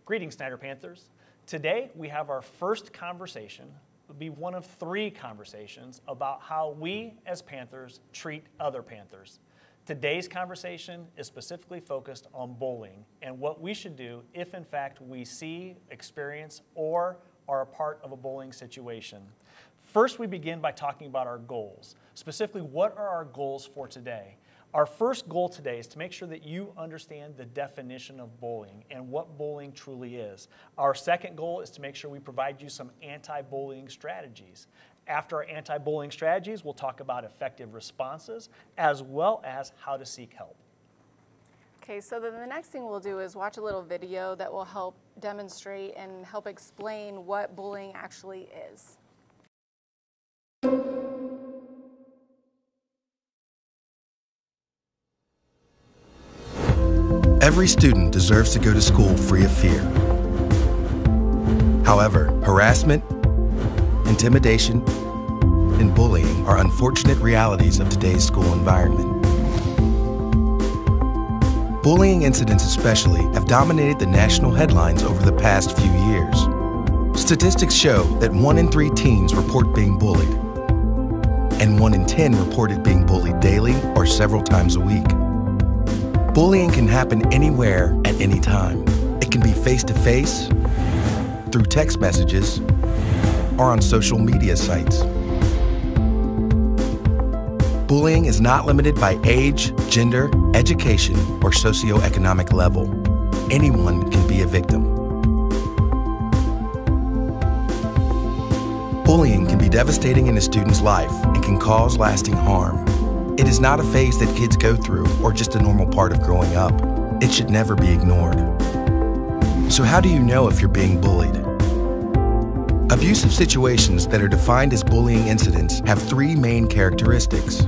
Greetings, Snider Panthers. Today we have our first conversation. It will be one of 3 conversations about how we as Panthers treat other Panthers. Today's conversation is specifically focused on bullying and what we should do if in fact we see, experience, or are a part of a bullying situation. First, we begin by talking about our goals. Specifically, what are our goals for today? Our first goal today is to make sure that you understand the definition of bullying and what bullying truly is. Our second goal is to make sure we provide you some anti-bullying strategies. After our anti-bullying strategies, we'll talk about effective responses as well as how to seek help. Okay, so then the next thing we'll do is watch a little video that will help demonstrate and help explain what bullying actually is. Every student deserves to go to school free of fear. However, harassment, intimidation, and bullying are unfortunate realities of today's school environment. Bullying incidents especially have dominated the national headlines over the past few years. Statistics show that 1 in 3 teens report being bullied, and 1 in 10 reported being bullied daily or several times a week. Bullying can happen anywhere at any time. It can be face-to-face, through text messages, or on social media sites. Bullying is not limited by age, gender, education, or socioeconomic level. Anyone can be a victim. Bullying can be devastating in a student's life and can cause lasting harm. It is not a phase that kids go through or just a normal part of growing up. It should never be ignored. So how do you know if you're being bullied? Abusive situations that are defined as bullying incidents have 3 main characteristics.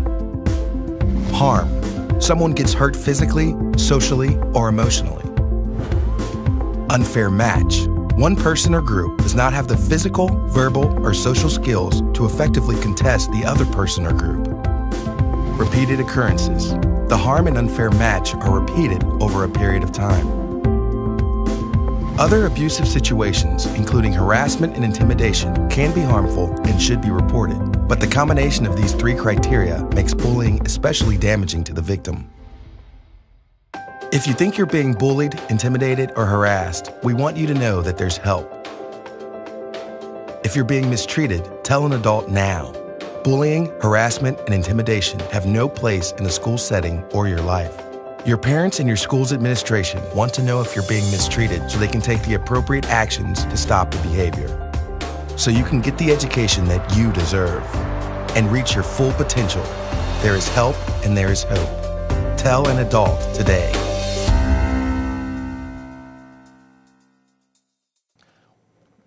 Harm. Someone gets hurt physically, socially, or emotionally. Unfair match. One person or group does not have the physical, verbal, or social skills to effectively contest the other person or group. Repeated occurrences. The harm and unfair match are repeated over a period of time. Other abusive situations, including harassment and intimidation, can be harmful and should be reported, but the combination of these 3 criteria makes bullying especially damaging to the victim. If you think you're being bullied, intimidated, or harassed, we want you to know that there's help. If you're being mistreated, tell an adult now. Bullying, harassment, and intimidation have no place in the school setting or your life. Your parents and your school's administration want to know if you're being mistreated so they can take the appropriate actions to stop the behavior. So you can get the education that you deserve and reach your full potential. There is help and there is hope. Tell an adult today.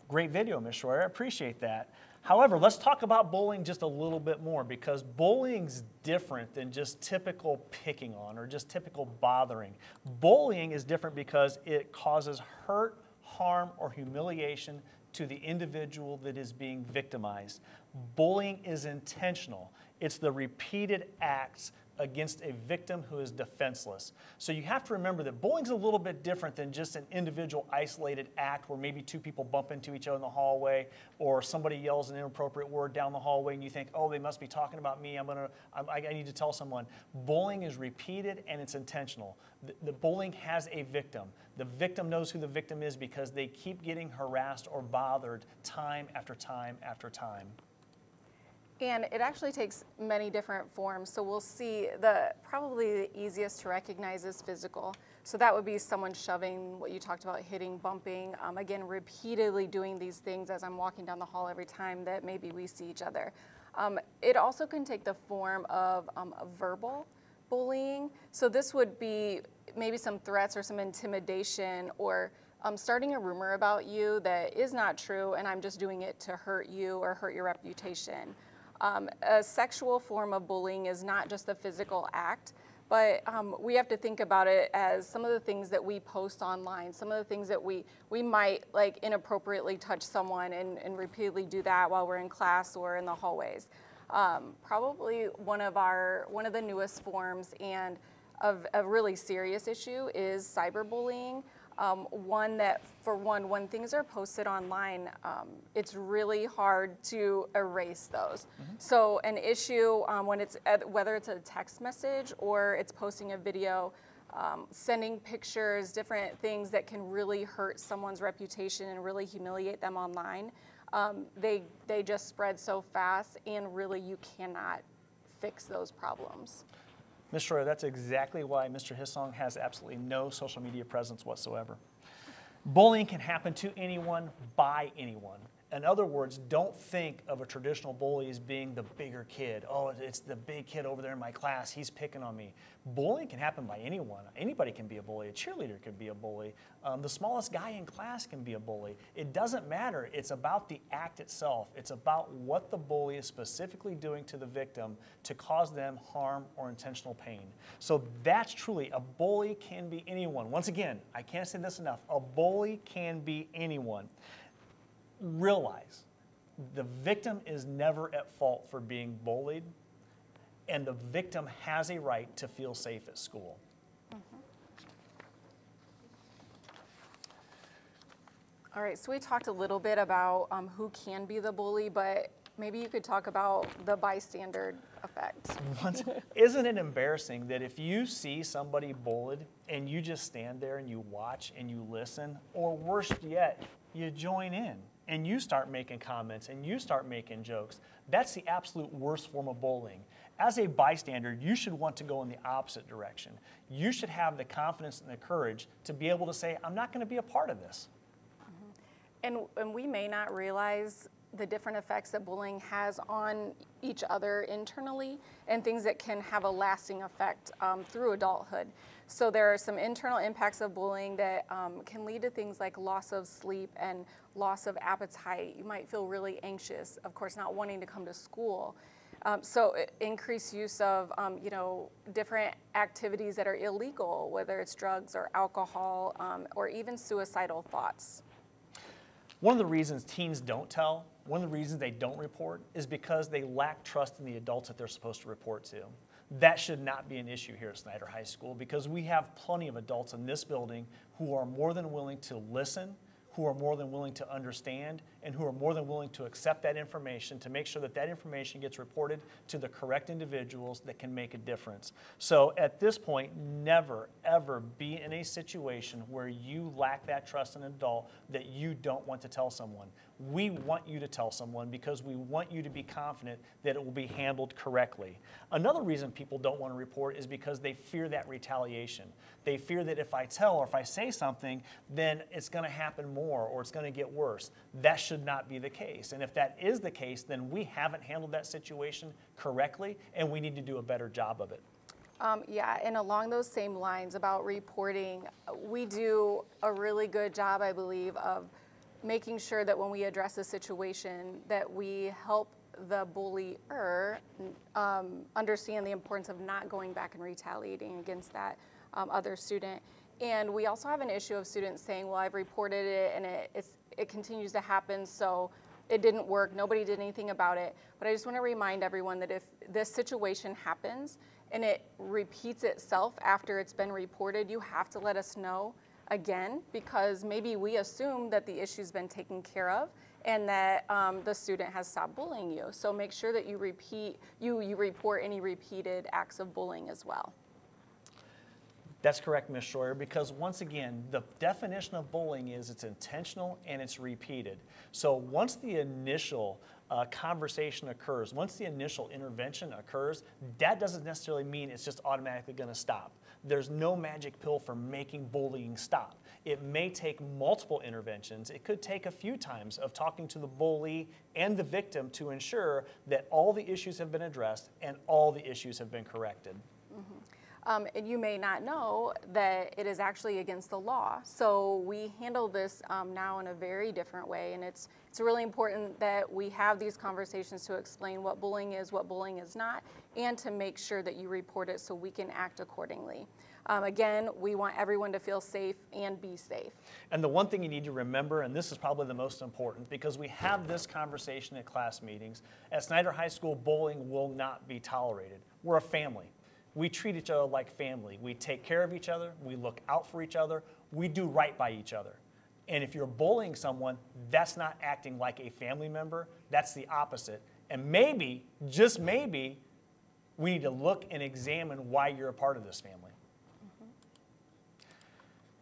Great video, Ms. Shroyer. I appreciate that. However, let's talk about bullying just a little bit more because bullying's different than just typical picking on or just typical bothering. Bullying is different because it causes hurt, harm, or humiliation to the individual that is being victimized. Bullying is intentional. It's the repeated acts against a victim who is defenseless. So you have to remember that bullying is a little bit different than just an individual isolated act where maybe 2 people bump into each other in the hallway or somebody yells an inappropriate word down the hallway and you think, oh, they must be talking about me, I need to tell someone. Bullying is repeated and it's intentional. The bullying has a victim. The victim knows who the victim is because they keep getting harassed or bothered time after time after time. And it actually takes many different forms. So we'll see probably the easiest to recognize is physical. So that would be someone shoving, what you talked about, hitting, bumping, again, repeatedly doing these things as I'm walking down the hall every time that maybe we see each other. It also can take the form of verbal bullying. So this would be maybe some threats or some intimidation or starting a rumor about you that is not true and I'm just doing it to hurt you or hurt your reputation. A sexual form of bullying is not just a physical act, but we have to think about it as some of the things that we post online, some of the things that we might like inappropriately touch someone and repeatedly do that while we're in class or in the hallways. Probably one of the newest forms and of a really serious issue is cyberbullying. When things are posted online, it's really hard to erase those. So an issue, whether it's a text message or it's posting a video, sending pictures, different things that can really hurt someone's reputation and really humiliate them online, they just spread so fast, and really you cannot fix those problems. Ms. Shroyer, that's exactly why Mr. Hissong has absolutely no social media presence whatsoever. Bullying can happen to anyone, by anyone. In other words, don't think of a traditional bully as being the bigger kid. Oh, it's the big kid over there in my class, he's picking on me. Bullying can happen by anyone. Anybody can be a bully. A cheerleader could be a bully. The smallest guy in class can be a bully. It doesn't matter. It's about the act itself. It's about what the bully is specifically doing to the victim to cause them harm or intentional pain. So that's truly, a bully can be anyone. Once again, I can't say this enough. A bully can be anyone. Realize the victim is never at fault for being bullied, and the victim has a right to feel safe at school. All right, so we talked a little bit about who can be the bully, but maybe you could talk about the bystander effect. Isn't it embarrassing that if you see somebody bullied and you just stand there and you watch and you listen, or worse yet, you join in and you start making comments and you start making jokes? That's the absolute worst form of bullying. As a bystander, you should want to go in the opposite direction. You should have the confidence and the courage to be able to say, I'm not going to be a part of this. And we may not realize the different effects that bullying has on each other internally, and things that can have a lasting effect through adulthood. So there are some internal impacts of bullying that can lead to things like loss of sleep and loss of appetite. You might feel really anxious, of course, not wanting to come to school. So increased use of different activities that are illegal, whether it's drugs or alcohol, or even suicidal thoughts. One of the reasons teens don't tell, one of the reasons they don't report, is because they lack trust in the adults that they're supposed to report to. That should not be an issue here at Snider High School, because we have plenty of adults in this building who are more than willing to listen, who are more than willing to understand, and who are more than willing to accept that information to make sure that that information gets reported to the correct individuals that can make a difference. So at this point, never, ever be in a situation where you lack that trust in an adult that you don't want to tell someone. We want you to tell someone because we want you to be confident that it will be handled correctly. Another reason people don't want to report is because they fear that retaliation. They fear that if I tell or if I say something, then it's going to happen more or it's going to get worse. That should not be the case. And if that is the case, then we haven't handled that situation correctly, and we need to do a better job of it. Yeah, and along those same lines about reporting, we do a really good job, I believe, of making sure that when we address a situation that we help the bullier understand the importance of not going back and retaliating against that other student. And we also have an issue of students saying, well, I've reported it and it continues to happen, so it didn't work, nobody did anything about it. But I just want to remind everyone that if this situation happens and it repeats itself after it's been reported, you have to let us know again, because maybe we assume that the issue's been taken care of and that the student has stopped bullying you. So make sure that you report any repeated acts of bullying as well. That's correct, Ms. Shroyer, because once again, the definition of bullying is it's intentional and it's repeated. So once the initial conversation occurs, once the initial intervention occurs, that doesn't necessarily mean it's just automatically going to stop. There's no magic pill for making bullying stop. It may take multiple interventions. It could take a few times of talking to the bully and the victim to ensure that all the issues have been addressed and all the issues have been corrected. And you may not know that it is actually against the law. So we handle this now in a very different way, and it's really important that we have these conversations to explain what bullying is not, and to make sure that you report it so we can act accordingly. Again, we want everyone to feel safe and be safe. And the one thing you need to remember, and this is probably the most important, because we have this conversation at class meetings, at Snider High School, bullying will not be tolerated. We're a family. We treat each other like family. We take care of each other. We look out for each other. we do right by each other. And if you're bullying someone, that's not acting like a family member, that's the opposite. And maybe, just maybe, we need to look and examine why you're a part of this family.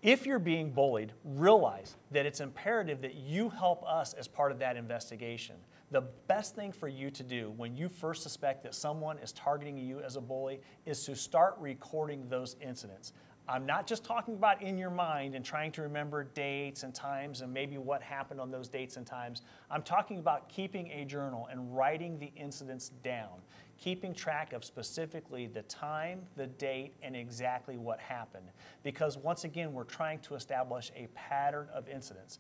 If you're being bullied, realize that it's imperative that you help us as part of that investigation. The best thing for you to do when you first suspect that someone is targeting you as a bully is to start recording those incidents. I'm not just talking about in your mind and trying to remember dates and times and maybe what happened on those dates and times. I'm talking about keeping a journal and writing the incidents down, keeping track of specifically the time, the date, and exactly what happened. Because once again, we're trying to establish a pattern of incidents.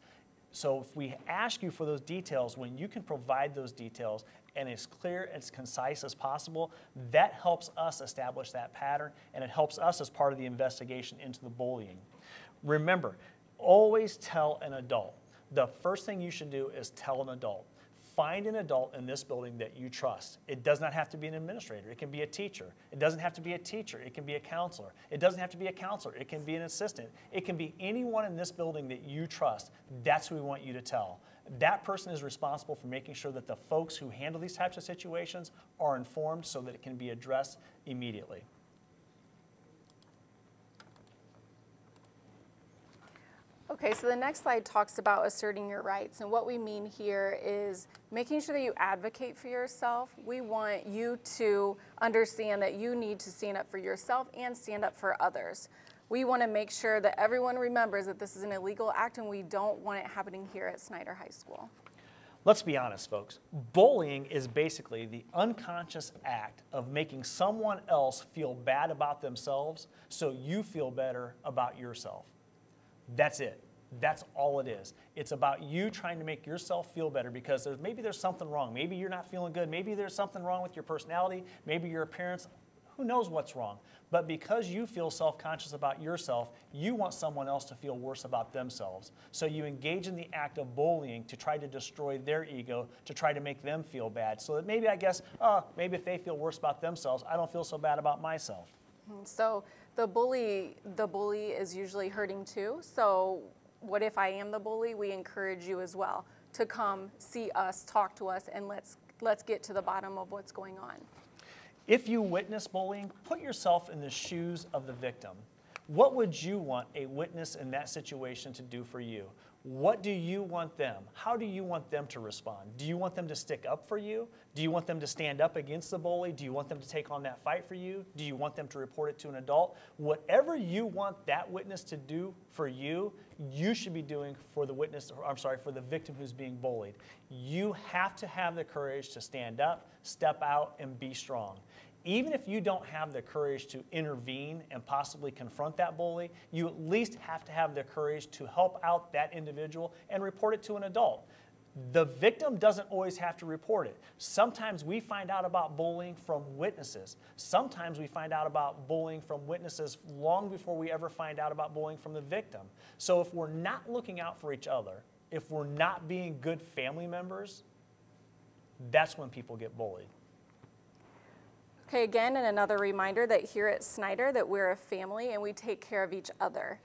So if we ask you for those details, when you can provide those details and as clear, as concise as possible, that helps us establish that pattern, and it helps us as part of the investigation into the bullying. Remember, always tell an adult. The first thing you should do is tell an adult. Find an adult in this building that you trust. It does not have to be an administrator. It can be a teacher. It doesn't have to be a teacher. It can be a counselor. It doesn't have to be a counselor. It can be an assistant. It can be anyone in this building that you trust. That's who we want you to tell. That person is responsible for making sure that the folks who handle these types of situations are informed so that it can be addressed immediately. Okay, so the next slide talks about asserting your rights, and what we mean here is making sure that you advocate for yourself. We want you to understand that you need to stand up for yourself and stand up for others. We want to make sure that everyone remembers that this is an illegal act and we don't want it happening here at Snider High School. Let's be honest, folks. Bullying is basically the unconscious act of making someone else feel bad about themselves so you feel better about yourself. That's it. That's all it is. It's about you trying to make yourself feel better because maybe there's something wrong. Maybe you're not feeling good. Maybe there's something wrong with your personality. Maybe your appearance. Who knows what's wrong? But because you feel self-conscious about yourself, you want someone else to feel worse about themselves. So you engage in the act of bullying to try to destroy their ego, to try to make them feel bad. So that maybe, I guess, maybe if they feel worse about themselves, I don't feel so bad about myself. So the bully is usually hurting too. So what if I am the bully? We encourage you as well to come see us, talk to us, and let's get to the bottom of what's going on. If you witness bullying, put yourself in the shoes of the victim. What would you want a witness in that situation to do for you? What do you want them? How do you want them to respond? Do you want them to stick up for you? Do you want them to stand up against the bully? Do you want them to take on that fight for you? Do you want them to report it to an adult? Whatever you want that witness to do for you, you should be doing for the for the victim who's being bullied. You have to have the courage to stand up, step out, and be strong. Even if you don't have the courage to intervene and possibly confront that bully, you at least have to have the courage to help out that individual and report it to an adult. The victim doesn't always have to report it. Sometimes we find out about bullying from witnesses. Sometimes we find out about bullying from witnesses long before we ever find out about bullying from the victim. So if we're not looking out for each other, if we're not being good family members, that's when people get bullied. Okay, again, and another reminder that here at Snider that we're a family and we take care of each other.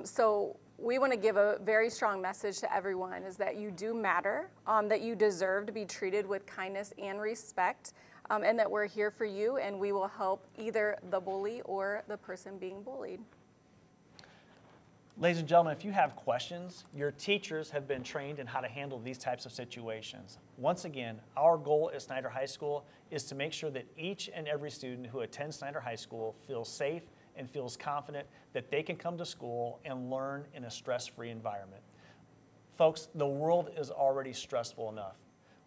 So we want to give a very strong message to everyone is that you do matter, that you deserve to be treated with kindness and respect, and that we're here for you and we will help either the bully or the person being bullied. Ladies and gentlemen, if you have questions, your teachers have been trained in how to handle these types of situations. Once again, our goal at Snider High School is to make sure that each and every student who attends Snider High School feels safe and feels confident that they can come to school and learn in a stress-free environment. Folks, the world is already stressful enough.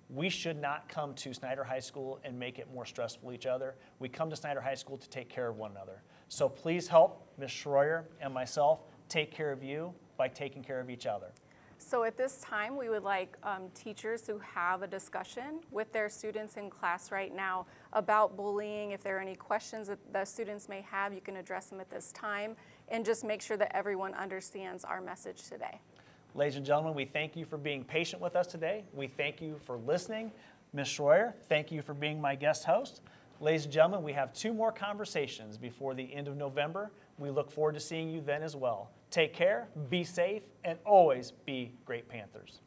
We should not come to Snider High School and make it more stressful each other. We come to Snider High School to take care of one another. So please help Ms.Shroyer and myself take care of you by taking care of each other. So at this time, we would like teachers to have a discussion with their students in class right now about bullying. If there are any questions that the students may have, you can address them at this time, and just make sure that everyone understands our message today. Ladies and gentlemen, we thank you for being patient with us today. We thank you for listening. Ms. Shroyer, thank you for being my guest host. Ladies and gentlemen, we have 2 more conversations before the end of November. We look forward to seeing you then as well. Take care, be safe, and always be great Panthers.